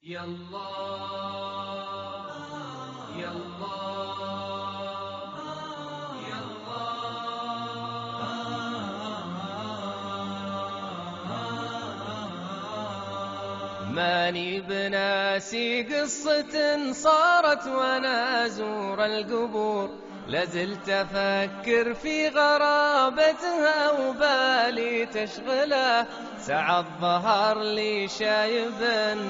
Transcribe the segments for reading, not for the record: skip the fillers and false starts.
يالله يالله يالله. ماني بناسي قصة صارت وانا ازور القبور، لازلت افكر في غرابتها وبالي تشغله. سعى ظهر لي شايب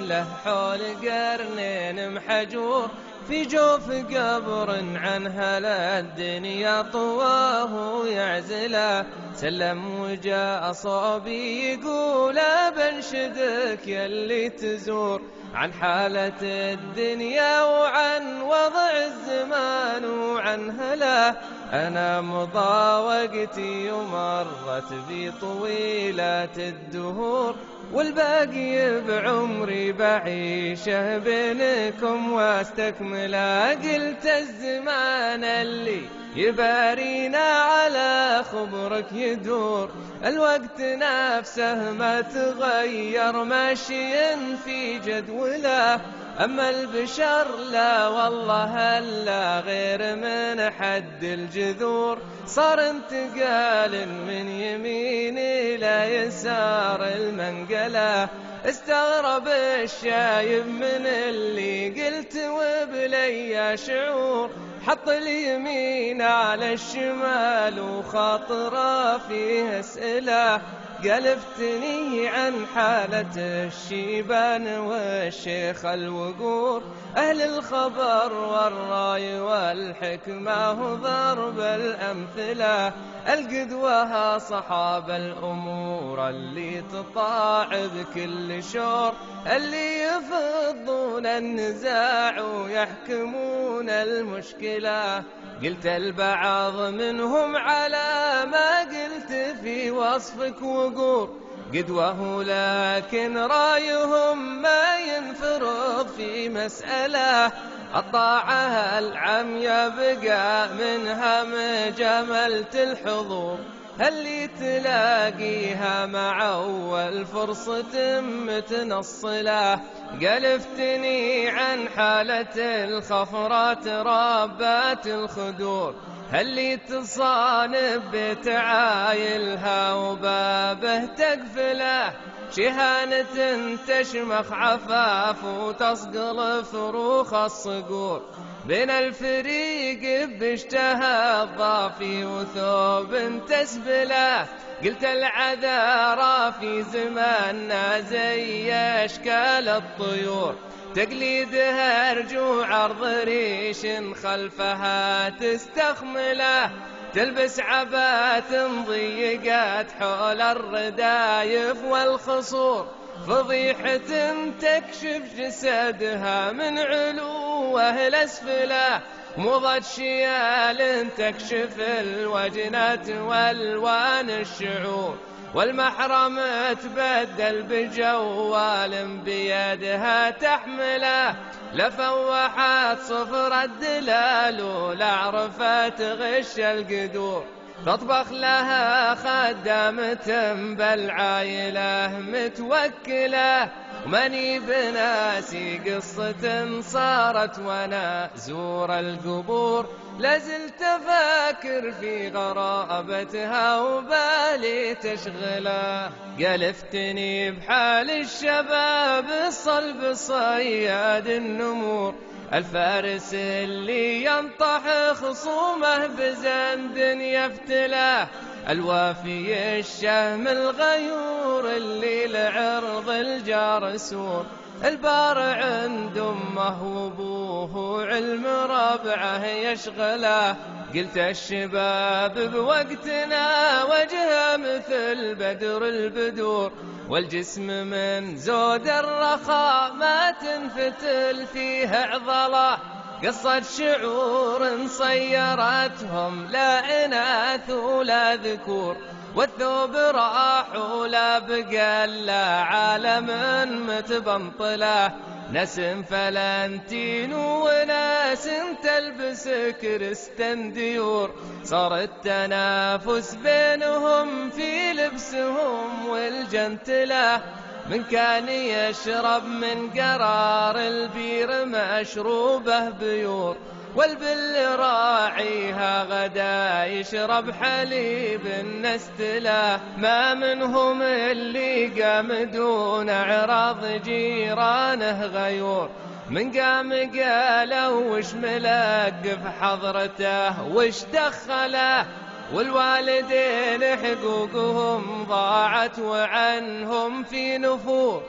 له حول قرنين محجور، في جوف قبر عنها للدنيا طواه يعزله. سلم وجاء صوبي يقول بنشدك يلي تزور عن حالة الدنيا وعن وضع الزمان وعن هلا. أنا مضى وقتي ومرت بي طويلات الدهور، والباقي بعمري بعيشه بينكم واستكمله. قلت الزمان اللي يبارينا على خبرك يدور، الوقت نفسه ما تغير ماشي في جدوله. أما البشر لا والله هلا غير من حد الجذور، صار انتقال من يمين إلى يسار المنقلة. استغرب الشايب من اللي قلت وبلي شعور، حط اليمين على الشمال وخاطره فيه اسئله. قلفتني عن حالة الشيبان والشيخ الوقور، أهل الخبر والراي والحكمة وضرب الأمثلة. القدوة صحاب الأمور اللي تطاع بكل شور، اللي يفضون النزاع ويحكمون المشكلة. قلت البعض منهم على ما قلت في وصفك وقور، قدوه لكن رايهم ما ينفرض في مسألة. الطاعة العميا بقى منها مجملت الحضور، اللي تلاقيها مع أول فرصة متنصلة. قلفتني عن حالة الخفرات ربات الخدور، اللي تصانب بتعايلها وبابه تقفله. شهانة تشمخ عفاف وتصقل فروخ الصقور، بين الفريق باشتهى الضافي وثوب تسبله. قلت العذارى في زماننا زي اشكال الطيور، تقليدها رجوع عرض ريش خلفها تستخمله. تلبس عبات ضيقات حول الردايف والخصور، فضيحة تكشف جسدها من علوه الأسفله. موضة شيال تكشف الوجنات والوان الشعور، والمحرم تبدل بجوال بيدها تحمله. لفوحت صفر الدلال ولعرفت غش القدور، تطبخ لها خدامة بالعايلة متوكلة. وماني بناسي قصة صارت وانا زور القبور، لازلت فاكر في غرابتها وبالي تشغله. قلفتني بحال الشباب الصلب صياد النمور، الفارس اللي ينطح خصومه بزند يفتله. الوافي الشهم الغيور اللي لعرض الجار سور، البار عند امه وابوه علم ربعه يشغله. قلت الشباب بوقتنا وجهه مثل بدر البدور، والجسم من زود الرخاء ما تنفتل فيه عضله. قصة شعور صيرتهم لا إناث ولا ذكور، والثوب راح ولا بقى إلا عالم متبنطله. نسم فلنتين وناس تلبس كريستن ديور، صار التنافس بينهم في لبسهم والجنتله. من كان يشرب من قرار البير مشروبه بيور، والبل راعيها غدا يشرب حليب النستله. ما منهم اللي قام دون اعراض جيرانه غيور، من قام قالوا وش ملقف حضرته وش دخله، والوالدين حقوقهم ضاعت وعنهم في نفور.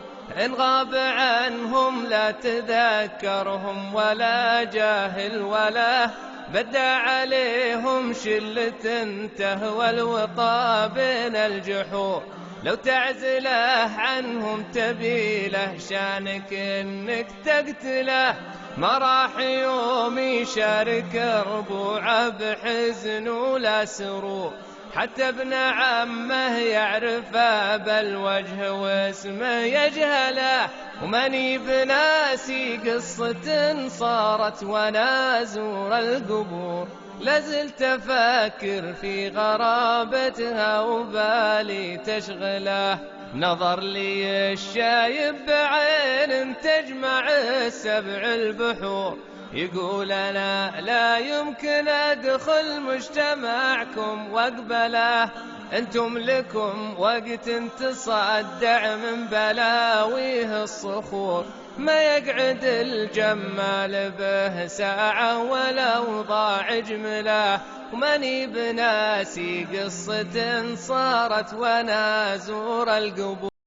إن غاب عنهم لا تذكرهم ولا جاهل ولا بدى عليهم شلة تهوى الوطى بين الجحور. لو تعزله عنهم تبيله شانك انك تقتله، ما راح يوم يشارك ربوعه بحزن ولا سرور. حتى ابن عمه يعرفه بالوجه واسمه يجهله، وماني بناسي قصة صارت وانا ازور القبور. لازلت افكر في غرابتها وبالي تشغله، نظر لي الشايب بعين تجمع السبع البحور. يقول أنا لا يمكن أدخل مجتمعكم وأقبله، أنتم لكم وقت تصدع من بلاويه الصخور. ما يقعد الجمال به ساعة ولو ضاع جمله، وماني بناسي قصة صارت وانا أزور القبور.